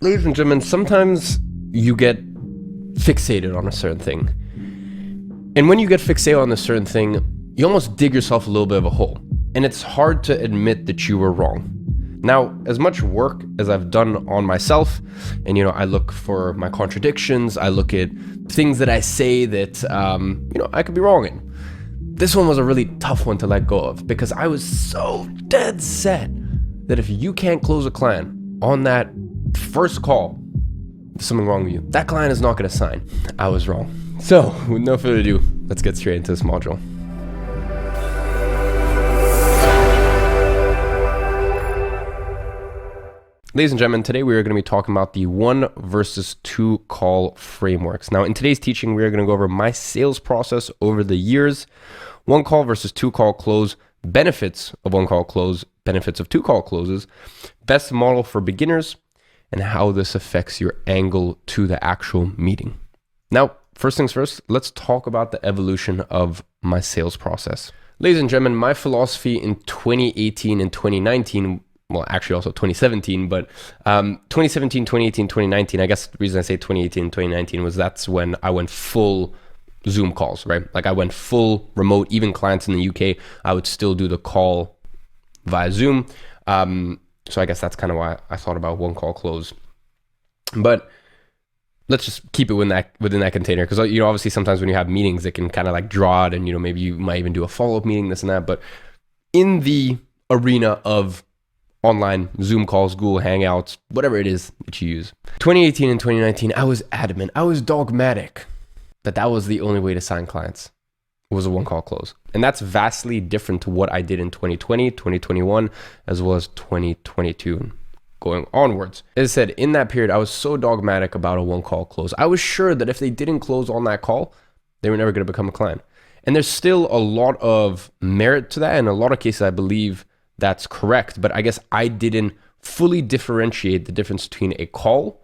Ladies and gentlemen, sometimes you get fixated on a certain thing. And when you get fixated on a certain thing, you almost dig yourself a little bit of a hole. And it's hard to admit that you were wrong. Now, as much work as I've done on myself, and I look for my contradictions, I look at things that I say that I could be wrong in. This one was a really tough one to let go of because I was so dead set that if you can't close a client on that first call, there's something wrong with you. That client is not going to sign. I was wrong. So, with no further ado, let's get straight into this module. Ladies and gentlemen, today we are going to be talking about the 1 versus 2 call frameworks. Now, in today's teaching, we are going to go over my sales process over the years, 1 call versus 2 call close, benefits of 1 call close, benefits of 2 call closes, best model for beginners, and how this affects your angle to the actual meeting. Now, first things first, let's talk about the evolution of my sales process. Ladies and gentlemen, my philosophy in 2018 and 2019, well, actually also 2017, but 2017, 2018, 2019, I guess the reason I say 2018 and 2019 was that's when I went full Zoom calls, right? Like I went full remote, even clients in the UK, I would still do the call via Zoom. So I guess that's kind of why I thought about 1 call close. But let's just keep it within that container, because obviously sometimes when you have meetings, it can kind of like draw it, and maybe you might even do a follow-up meeting, this and that. But in the arena of online Zoom calls, Google Hangouts, whatever it is that you use, 2018 and 2019, I was adamant, I was dogmatic that was the only way to sign clients. Was a 1 call close. And that's vastly different to what I did in 2020, 2021, as well as 2022 going onwards. As I said, in that period, I was so dogmatic about a 1 call close. I was sure that if they didn't close on that call, they were never going to become a client. And there's still a lot of merit to that. And in a lot of cases, I believe that's correct. But I guess I didn't fully differentiate the difference between a call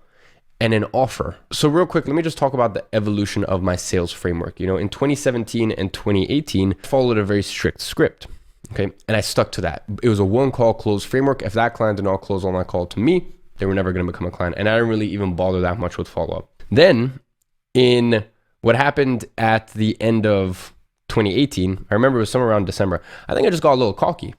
and an offer. So real quick, let me just talk about the evolution of my sales framework. In 2017 and 2018, I followed a very strict script, okay? And I stuck to that. It was a 1 call close framework. If that client did not close on that call to me, they were never gonna become a client. And I didn't really even bother that much with follow-up. Then in what happened at the end of 2018, I remember it was somewhere around December, I think I just got a little cocky.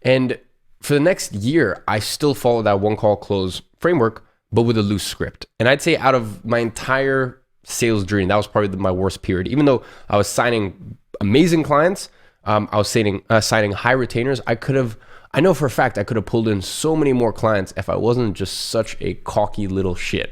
And for the next year, I still followed that 1 call close framework, but with a loose script. And I'd say out of my entire sales journey, that was probably my worst period. Even though I was signing amazing clients, I was signing high retainers, I know for a fact I could have pulled in so many more clients if I wasn't just such a cocky little shit.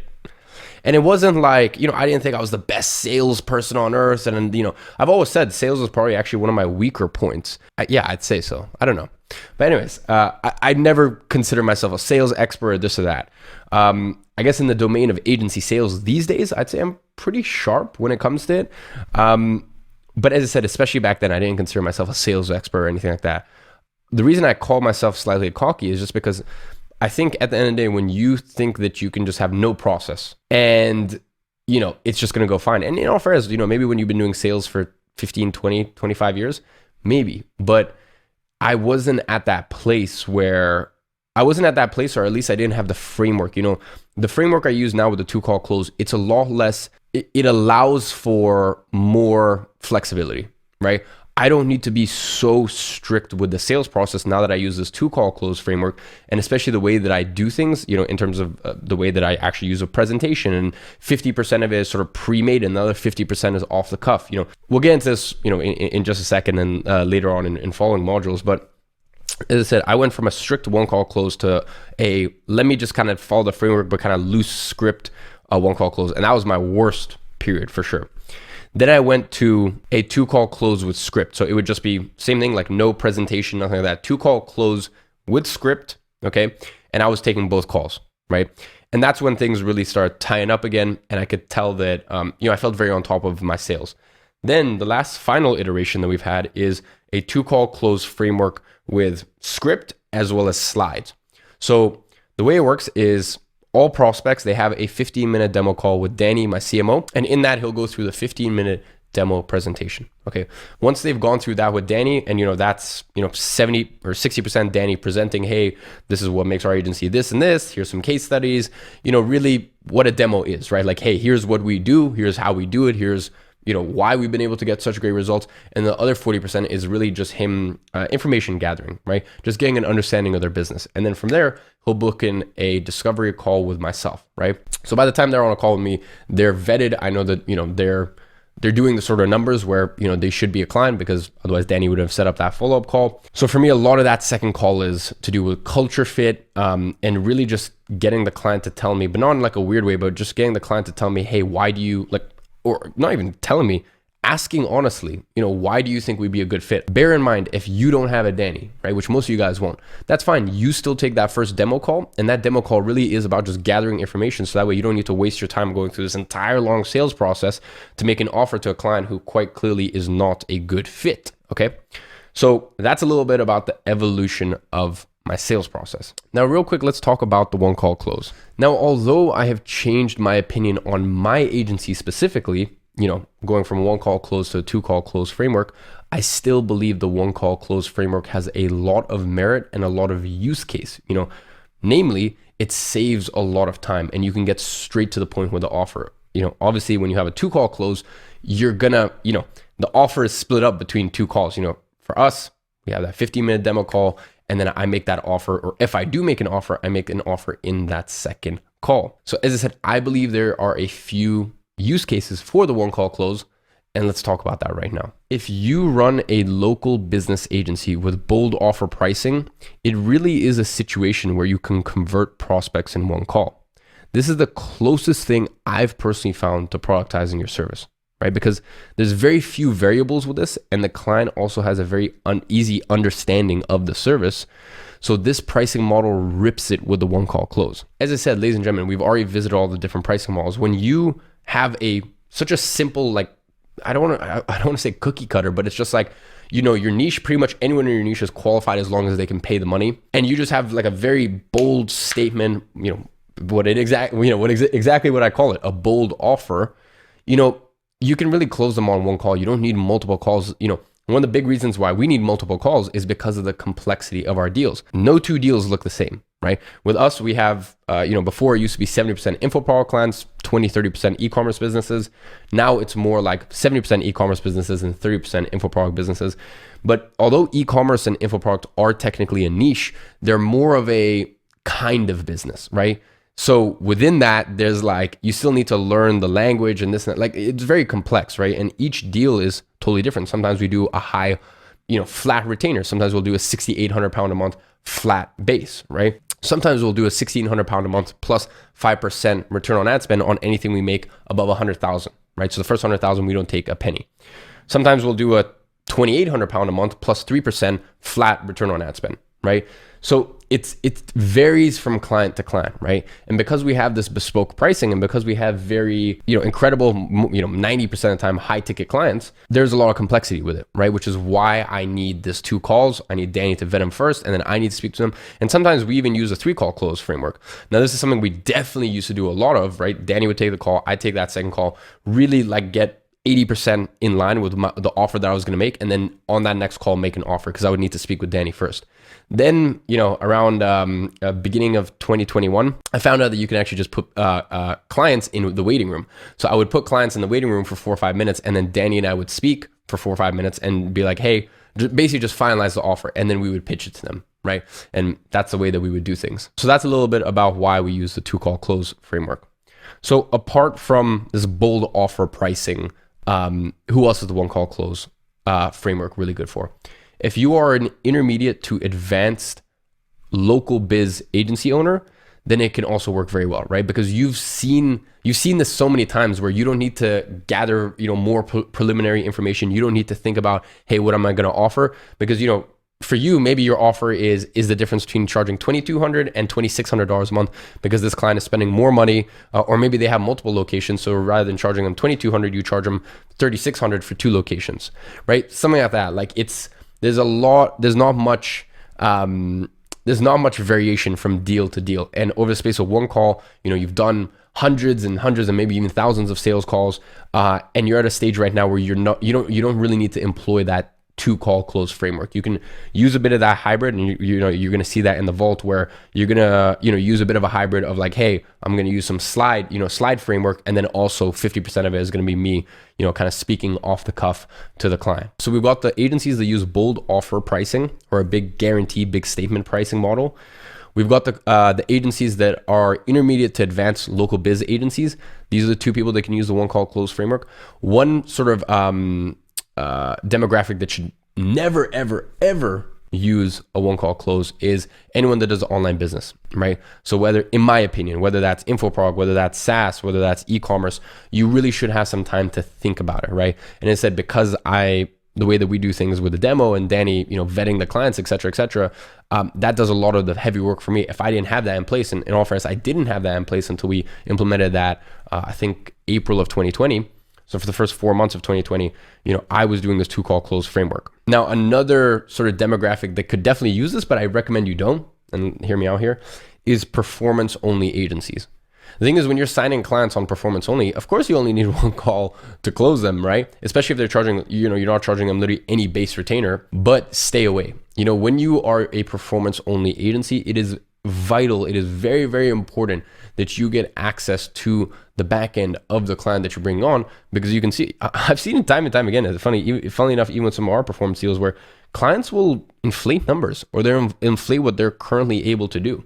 And it wasn't like, I didn't think I was the best salesperson on earth. And, I've always said sales is probably actually one of my weaker points. I'd say so. I don't know. But anyways, I never consider myself a sales expert or this or that. I guess in the domain of agency sales these days, I'd say I'm pretty sharp when it comes to it. But as I said, especially back then, I didn't consider myself a sales expert or anything like that. The reason I call myself slightly cocky is just because I think at the end of the day, when you think that you can just have no process and, it's just going to go fine. And in all fairness, maybe when you've been doing sales for 15, 20, 25 years, maybe. But I wasn't at that place, or at least I didn't have the framework. The framework I use now with the 2 call close, it's a lot less, it allows for more flexibility, right? I don't need to be so strict with the sales process now that I use this 2 call close framework, and especially the way that I do things, in terms of the way that I actually use a presentation, and 50% of it is sort of pre-made and the other 50% is off the cuff. We'll get into this, in just a second and later on in following modules. But as I said, I went from a strict 1 call close to let me just kind of follow the framework, but kind of loose script 1 call close. And that was my worst period for sure. Then I went to a 2 call close with script. So it would just be same thing, like no presentation, nothing like that. 2 call close with script, okay? And I was taking both calls, right? And that's when things really started tying up again. And I could tell that, I felt very on top of my sales. Then the last final iteration that we've had is a 2 call close framework with script as well as slides. So the way it works is all prospects, they have a 15-minute demo call with Danny, my CMO. And in that, he'll go through the 15-minute demo presentation. Okay. Once they've gone through that with Danny, and that's 70 or 60% Danny presenting, hey, this is what makes our agency this and this. Here's some case studies, really what a demo is, right? Like, hey, here's what we do, here's how we do it, here's why we've been able to get such great results. And the other 40% is really just him information gathering, right? Just getting an understanding of their business. And then from there, he'll book in a discovery call with myself, right? So by the time they're on a call with me, they're vetted. I know that, they're doing the sort of numbers where, they should be a client, because otherwise Danny would have set up that follow-up call. So for me, a lot of that second call is to do with culture fit, and really just getting the client to tell me, but not in like a weird way, but just getting the client to tell me, hey, why do you or not even telling me, asking honestly, why do you think we'd be a good fit? Bear in mind, if you don't have a Danny, right, which most of you guys won't, that's fine. You still take that first demo call, and that demo call really is about just gathering information. So that way you don't need to waste your time going through this entire long sales process to make an offer to a client who quite clearly is not a good fit. Okay. So that's a little bit about the evolution of my sales process. Now, real quick, let's talk about the one call close. Now, although I have changed my opinion on my agency specifically, going from one call close to a two call close framework, I still believe the one call close framework has a lot of merit and a lot of use case. Namely, it saves a lot of time, and you can get straight to the point with the offer. Obviously, when you have a two call close, you're gonna, the offer is split up between two calls. For us, we have that 15-minute demo call, and then I make that offer, or if I do make an offer, I make an offer in that second call. So as I said, I believe there are a few use cases for the one call close, and let's talk about that right now. If you run a local business agency with bold offer pricing, it really is a situation where you can convert prospects in one call. This is the closest thing I've personally found to productizing your service, right? Because there's very few variables with this, and the client also has a very uneasy understanding of the service. So this pricing model rips it with the one call close. As I said, ladies and gentlemen, we've already visited all the different pricing models. When you have such a simple, I don't want to say cookie cutter, but it's just like, your niche, pretty much anyone in your niche is qualified as long as they can pay the money. And you just have like a very bold statement, exactly what I call it, a bold offer. You can really close them on one call. You don't need multiple calls. One of the big reasons why we need multiple calls is because of the complexity of our deals. No two deals look the same, right? With us, we have, before it used to be 70% info product clients, 20-30% e-commerce businesses. Now it's more like 70% e-commerce businesses and 30% info product businesses. But although e-commerce and info product are technically a niche, they're more of a kind of business, right? So within that, there's you still need to learn the language and this and that. It's very complex, right? And each deal is totally different. Sometimes we do a high, flat retainer. Sometimes we'll do a 6,800 pound a month flat base, right? Sometimes we'll do a 1,600 pound a month plus 5% return on ad spend on anything we make above 100,000, right? So the first 100,000, we don't take a penny. Sometimes we'll do a 2,800 pound a month plus 3% flat return on ad spend, right? So it varies from client to client, right? And because we have this bespoke pricing, and because we have very, incredible, 90% of the time high ticket clients, there's a lot of complexity with it, right? Which is why I need this 2 calls. I need Danny to vet them first, and then I need to speak to them. And sometimes we even use a 3 call close framework. Now, this is something we definitely used to do a lot of, right? Danny would take the call, I take that second call, really get 80% in line with the offer that I was going to make. And then on that next call, make an offer, because I would need to speak with Danny first. Then, around beginning of 2021, I found out that you can actually just put clients in the waiting room. So I would put clients in the waiting room for 4 or 5 minutes, and then Danny and I would speak for 4 or 5 minutes and be like, hey, basically just finalize the offer. And then we would pitch it to them, right? And that's the way that we would do things. So that's a little bit about why we use the 2 call close framework. So apart from this bold offer pricing, who else is the 1 call close framework really good for? If you are an intermediate to advanced local biz agency owner, then it can also work very well, right? Because you've seen this so many times where you don't need to gather, more preliminary information. You don't need to think about, hey, what am I going to offer? Because, for you, maybe your offer is the difference between charging $2,200 and $2,600 a month because this client is spending more money, or maybe they have multiple locations. So rather than charging them $2,200, you charge them $3,600 for 2 locations, right? Something like that. There's not much, there's not much variation from deal to deal. And over the space of one call, you've done hundreds and hundreds and maybe even thousands of sales calls, and you're at a stage right now where you don't really need to employ that two call close framework. You can use a bit of that hybrid, and you're going to see that in the vault, where you're going to use a bit of a hybrid of like, hey, I'm going to use some slide framework, and then also 50% of it is going to be me kind of speaking off the cuff to the client. So we've got the agencies that use bold offer pricing, or a big guarantee, big statement pricing model. We've got the agencies that are intermediate to advanced local biz agencies. These are the two people that can use the one call close framework. One sort of demographic that should never, ever, ever use a one call close is anyone that does online business, right? So whether, in my opinion, whether that's Infoprog, whether that's SaaS, whether that's e-commerce, you really should have some time to think about it, right? And instead, because the way that we do things with the demo and Danny, vetting the clients, et cetera, that does a lot of the heavy work for me. If I didn't have that in place, and in all fairness, I didn't have that in place until we implemented that, I think April of 2020. So for the first 4 months of 2020, I was doing this two call close framework. Now, another sort of demographic that could definitely use this, but I recommend you don't, and hear me out here, is performance only agencies. The thing is, when you're signing clients on performance only, of course you only need one call to close them, right? Especially if they're charging, you're not charging them literally any base retainer, but stay away. When you are a performance only agency, it is vital. It is very, very important that you get access to the back end of the client that you're bringing on, because you can see, I've seen it time and time again. It's funny enough, even with some of our performance deals, where clients will inflate numbers, or they'll inflate what they're currently able to do.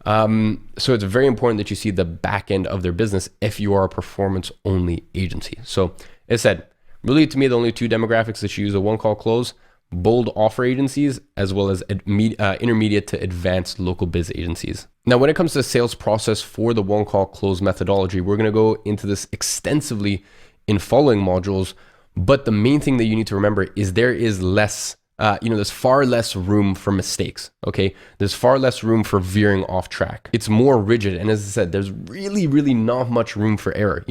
So it's very important that you see the back end of their business if you are a performance only agency. So as I said, really, to me, the only two demographics that you use a one call close: bold offer agencies, as well as intermediate to advanced local biz agencies. Now, when it comes to the sales process for the one call close methodology, we're going to go into this extensively in following modules. But the main thing that you need to remember is there is less, there's far less room for mistakes. Okay. There's far less room for veering off track. It's more rigid. And as I said, there's really, really not much room for error.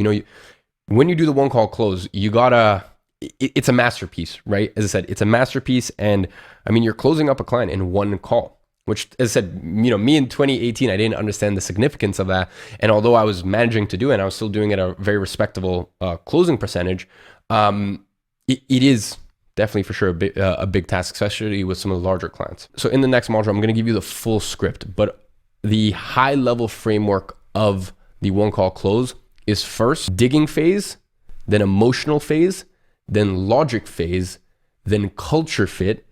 When you do the one call close, it's a masterpiece, right? As I said, it's a masterpiece. And I mean, you're closing up a client in one call, which, as I said, me in 2018, I didn't understand the significance of that. And although I was managing to do it, and I was still doing it at a very respectable closing percentage, it is definitely for sure a big task, especially with some of the larger clients. So in the next module, I'm going to give you the full script, but the high level framework of the one call close is first digging phase, then emotional phase, then logic phase, then culture fit,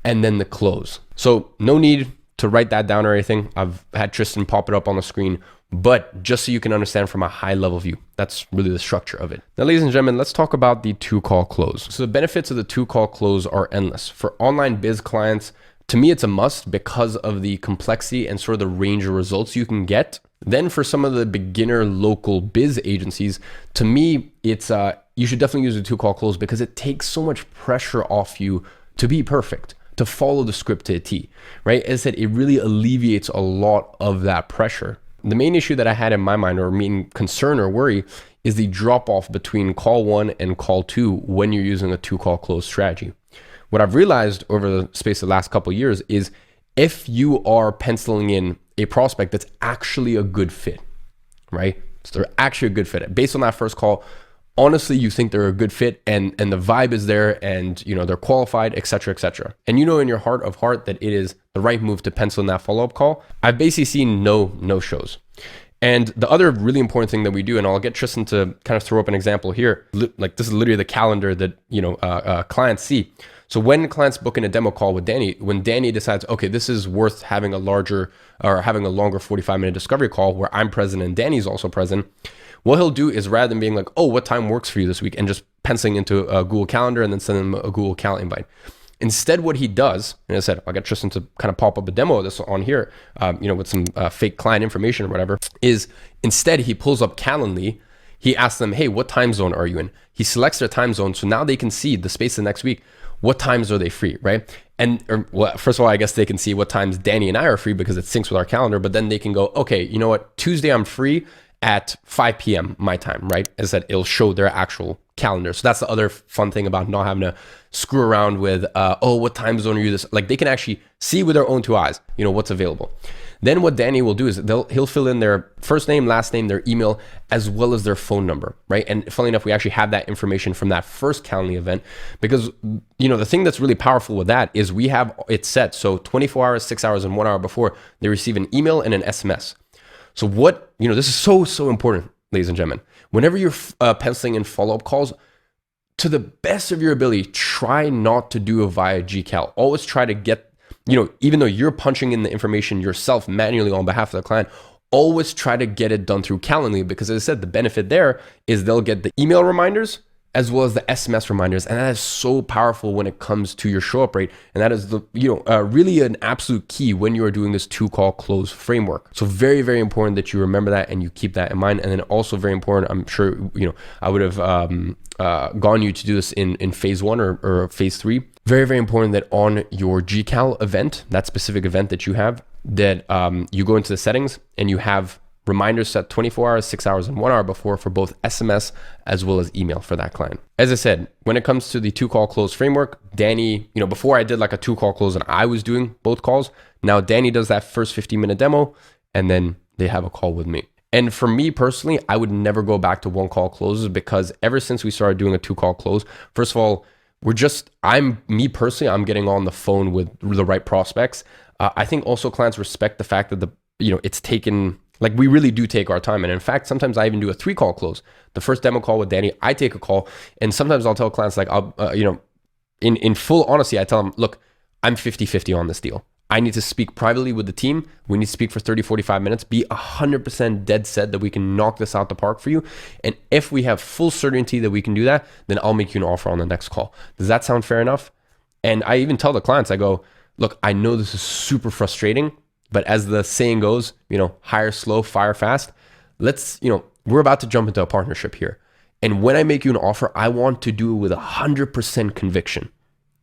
and then the close. So no need to write that down or anything. I've had Tristan pop it up on the screen, but just so you can understand from a high level view, that's really the structure of it. Now, ladies and gentlemen, let's talk about the two call close. So the benefits of the two call close are endless. For online biz clients, to me, it's a must because of the complexity and sort of the range of results you can get. Then for some of the beginner local biz agencies, to me, it's you should definitely use a two call close because it takes so much pressure off you to be perfect, to follow the script to a T, right? As I said, it really alleviates a lot of that pressure. The main issue that I had in my mind, or main concern or worry, is the drop off between call one and call two when you're using a two call close strategy. What I've realized over the space of the last couple of years is if you are penciling in a prospect that's actually a good fit, right? So they're actually a good fit. Based on that first call, honestly, you think they're a good fit and the vibe is there and they're qualified, et cetera, et cetera. And in your heart of heart that it is the right move to pencil in that follow-up call. I've basically seen no shows. And the other really important thing that we do, and I'll get Tristan to kind of throw up an example here, like this is literally the calendar that clients see. So when clients book in a demo call with Danny, when Danny decides, okay, this is worth having a longer 45-minute discovery call where I'm present and Danny's also present, what he'll do is rather than being like, oh, what time works for you this week, and just penciling into a Google Calendar and then send him a Google Calendar invite. Instead, what he does, and I said, I'll get Tristan to kind of pop up a demo of this on here, with some fake client information or whatever, is instead he pulls up Calendly. He asks them, hey, what time zone are you in? He selects their time zone. So now they can see the space of next week. What times are they free, right? First of all, I guess they can see what times Danny and I are free because it syncs with our calendar, but then they can go, okay, you know what? Tuesday I'm free at 5 p.m. my time, right? As that it'll show their actual calendar. So that's the other fun thing about not having to screw around with, what time zone are you this? Like they can actually see with their own two eyes, what's available. Then what Danny will do is he'll fill in their first name, last name, their email, as well as their phone number, right? And funnily enough, we actually have that information from that first Calendly event because, the thing that's really powerful with that is we have it set. So 24 hours, 6 hours, and 1 hour before, they receive an email and an SMS. So this is so important, ladies and gentlemen. Whenever you're penciling in follow-up calls, to the best of your ability, try not to do it via GCal. Always try to get, even though you're punching in the information yourself manually on behalf of the client, always try to get it done through Calendly because as I said, the benefit there is they'll get the email reminders as well as the SMS reminders. And that is so powerful when it comes to your show up rate. And that is the, really an absolute key when you are doing this 2-call close framework. So very, very important that you remember that and you keep that in mind. And then also very important, I'm sure, I would have gone you to do this in phase 1 or phase 3. Very, very important that on your GCal event, that specific event that you have, that you go into the settings and you have reminders set 24 hours, 6 hours, and 1 hour before for both SMS as well as email for that client. As I said, when it comes to the 2-call close framework, Danny, before I did like a 2-call close and I was doing both calls, now Danny does that first 15-minute demo and then they have a call with me. And for me personally, I would never go back to 1-call closes because ever since we started doing a 2-call close, first of all, I'm getting on the phone with the right prospects. I think also clients respect the fact that it's taken, like we really do take our time. And in fact, sometimes I even do a 3-call close. The first demo call with Danny, I take a call. And sometimes I'll tell clients like, in full honesty, I tell them, look, I'm 50-50 on this deal. I need to speak privately with the team. We need to speak for 30, 45 minutes, be 100% dead set that we can knock this out the park for you. And if we have full certainty that we can do that, then I'll make you an offer on the next call. Does that sound fair enough? And I even tell the clients, I go, look, I know this is super frustrating, but as the saying goes, hire slow, fire fast. We're about to jump into a partnership here. And when I make you an offer, I want to do it with 100% conviction.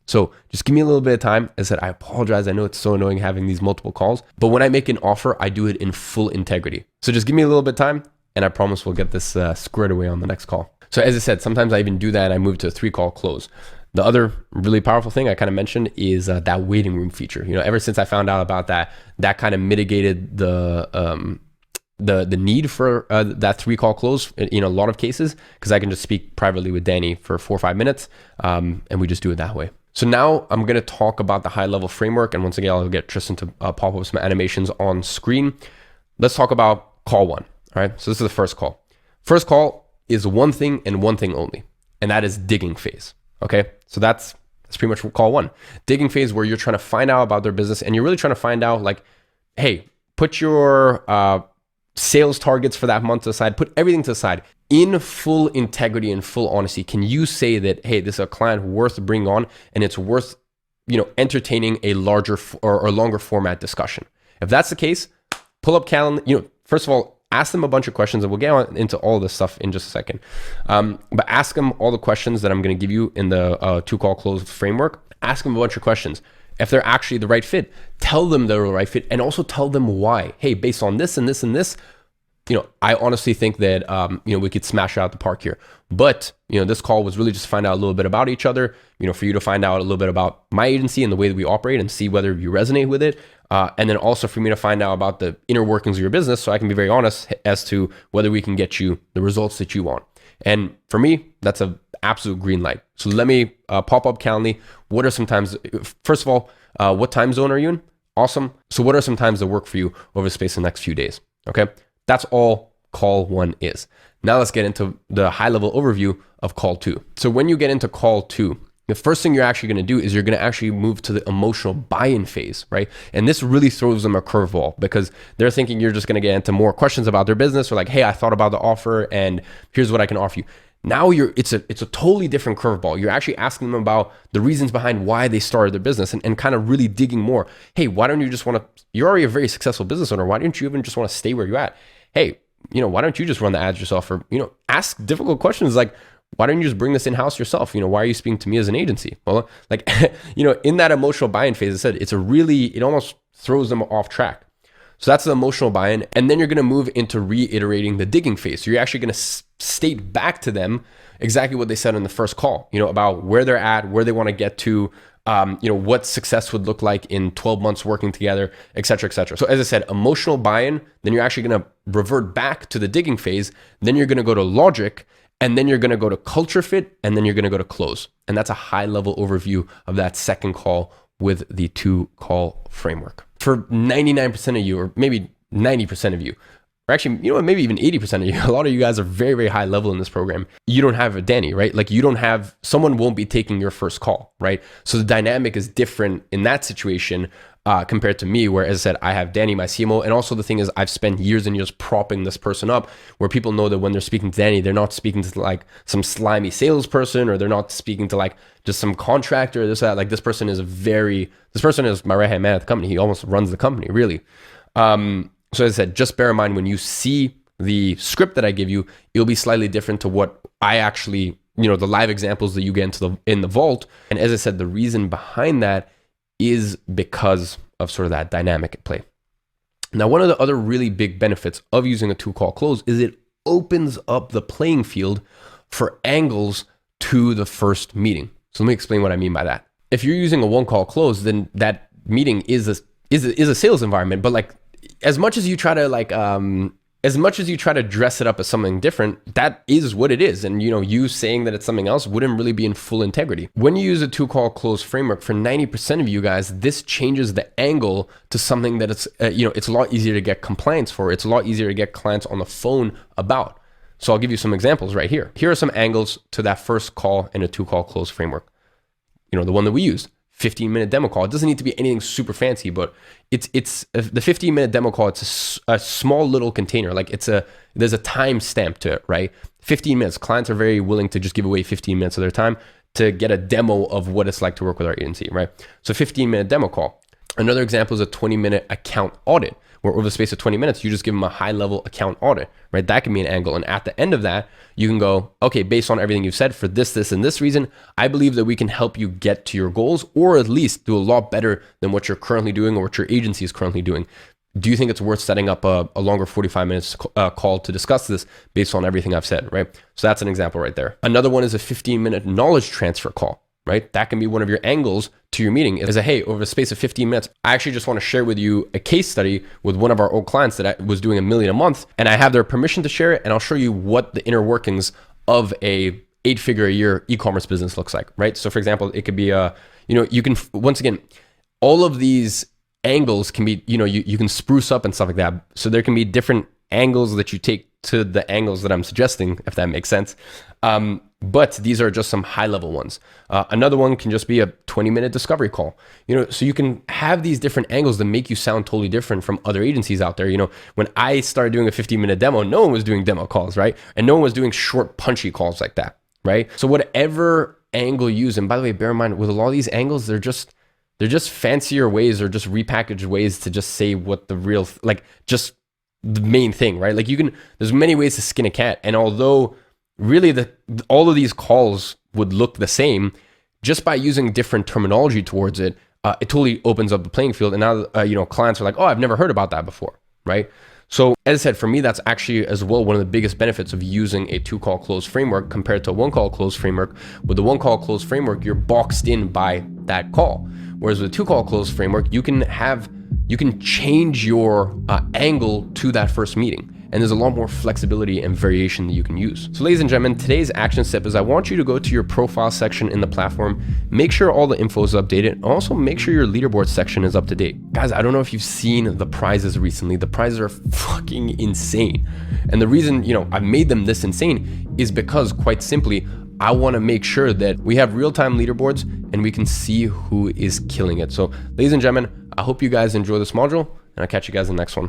So just give me a little bit of time. As I said, I apologize. I know it's so annoying having these multiple calls, but when I make an offer, I do it in full integrity. So just give me a little bit of time and I promise we'll get this squared away on the next call. So as I said, sometimes I even do that and I move to a 3-call close. The other really powerful thing I kind of mentioned is that waiting room feature. Ever since I found out about that kind of mitigated the need for that 3-call close in a lot of cases, because I can just speak privately with Danny for 4 or 5 minutes and we just do it that way. So now I'm going to talk about the high level framework. And once again, I'll get Tristan to pop up some animations on screen. Let's talk about call 1. All right. So this is the first call. First call is one thing and one thing only, and that is digging phase. Okay. So that's pretty much call 1. Digging phase, where you're trying to find out about their business and you're really trying to find out like, hey, put your sales targets for that month to the side, put everything to the side. In full integrity and full honesty, can you say that, hey, this is a client worth bringing on and it's worth, entertaining a larger or longer format discussion? If that's the case, pull up Calendly. First of all, ask them a bunch of questions and we'll get into all this stuff in just a second. But ask them all the questions that I'm going to give you in the 2-call close framework. Ask them a bunch of questions. If they're actually the right fit, tell them they're the right fit and also tell them why. Hey, based on this and this and this, I honestly think that, we could smash it out the park here. But, this call was really just to find out a little bit about each other, for you to find out a little bit about my agency and the way that we operate and see whether you resonate with it. And then also for me to find out about the inner workings of your business so I can be very honest as to whether we can get you the results that you want. And for me, that's an absolute green light. So let me pop up Calendly. What are some times, first of all, what time zone are you in? Awesome. So what are some times that work for you over the space of the next few days? Okay. That's all call 1 is. Now let's get into the high level overview of call 2. So when you get into call 2, the first thing you're actually going to do is you're going to actually move to the emotional buy-in phase, right? And this really throws them a curveball because they're thinking you're just going to get into more questions about their business or like, hey, I thought about the offer and here's what I can offer you. Now it's a totally different curveball. You're actually asking them about the reasons behind why they started their business and kind of really digging more. Hey, why don't you just want to, you're already a very successful business owner. Why don't you even just want to stay where you're at? Hey, why don't you just run the ads yourself? Or, ask difficult questions like, why don't you just bring this in-house yourself? Why are you speaking to me as an agency? Well, like, in that emotional buy-in phase, I said, it almost throws them off track. So that's the emotional buy-in. And then you're going to move into reiterating the digging phase. So you're actually going to state back to them exactly what they said in the first call, about where they're at, where they want to get to, what success would look like in 12 months working together, et cetera, et cetera. So as I said, emotional buy-in, then you're actually going to revert back to the digging phase. Then you're going to go to logic, and then you're going to go to culture fit, and then you're going to go to close. And that's a high level overview of that second call with the 2-call framework. For 99% of you, or maybe 90% of you, or actually, maybe even 80% of you, a lot of you guys are very, very high level in this program. You don't have a Danny, right? Like someone won't be taking your first call, right? So the dynamic is different in that situation compared to me, where, as I said, I have Danny, my CMO. And also the thing is, I've spent years and years propping this person up, where people know that when they're speaking to Danny, they're not speaking to like some slimy salesperson, or they're not speaking to like just some contractor, this, that. Like this person is my right-hand man at the company. He almost runs the company, really. So as I said, just bear in mind, when you see the script that I give you, it'll be slightly different to what I actually, the live examples that you get in the vault. And as I said, the reason behind that is because of sort of that dynamic at play. Now, one of the other really big benefits of using a 2-call close is it opens up the playing field for angles to the first meeting. So let me explain what I mean by that. If you're using a 1-call close, then that meeting is a sales environment, but like, as much as you try to dress it up as something different, that is what it is. And you saying that it's something else wouldn't really be in full integrity. When you use a 2-call close framework, for 90% of you guys, this changes the angle to something that it's a lot easier to get compliance for. It's a lot easier to get clients on the phone about. So I'll give you some examples right here. Here are some angles to that first call in a 2-call close framework. The one that we used. 15-minute demo call. It doesn't need to be anything super fancy, but it's the 15-minute demo call. It's a small little container. Like there's a time stamp to it, right? 15 minutes. Clients are very willing to just give away 15 minutes of their time to get a demo of what it's like to work with our agency, right? So 15-minute demo call. Another example is a 20-minute account audit, where over the space of 20 minutes, you just give them a high-level account audit, right? That can be an angle. And at the end of that, you can go, okay, based on everything you've said, for this, and this reason, I believe that we can help you get to your goals, or at least do a lot better than what you're currently doing or what your agency is currently doing. Do you think it's worth setting up a longer 45 minutes call to discuss this based on everything I've said, right? So that's an example right there. Another one is a 15-minute knowledge transfer call. Right? That can be one of your angles to your meeting, is hey, over the space of 15 minutes, I actually just want to share with you a case study with one of our old clients that was doing $1 million a month, and I have their permission to share it, and I'll show you what the inner workings of a 8-figure a year e-commerce business looks like, right? So for example, it could be you can, once again, all of these angles can be, you can spruce up and stuff like that. So there can be different angles that you take to the angles that I'm suggesting, if that makes sense. But these are just some high level ones. Another one can just be a 20-minute discovery call. So you can have these different angles that make you sound totally different from other agencies out there. When I started doing a 15-minute demo, no one was doing demo calls, right? And no one was doing short, punchy calls like that, right? So whatever angle you use, and by the way, bear in mind, with a lot of these angles, they're just fancier ways, or just repackaged ways to just say what the real, just the main thing, right? Like there's many ways to skin a cat. And although really all of these calls would look the same, just by using different terminology towards it, it totally opens up the playing field. And now, clients are like, oh, I've never heard about that before, right? So as I said, for me, that's actually as well one of the biggest benefits of using a 2-call close framework compared to a 1-call close framework. With the 1-call close framework, you're boxed in by that call. Whereas with a 2-call close framework, you can change your angle to that first meeting. And there's a lot more flexibility and variation that you can use. So ladies and gentlemen, today's action step is I want you to go to your profile section in the platform, make sure all the info is updated, and also make sure your leaderboard section is up to date. Guys, I don't know if you've seen the prizes recently. The prizes are fucking insane. And the reason, I've made them this insane is because, quite simply, I want to make sure that we have real-time leaderboards and we can see who is killing it. So ladies and gentlemen, I hope you guys enjoy this module, and I'll catch you guys in the next one.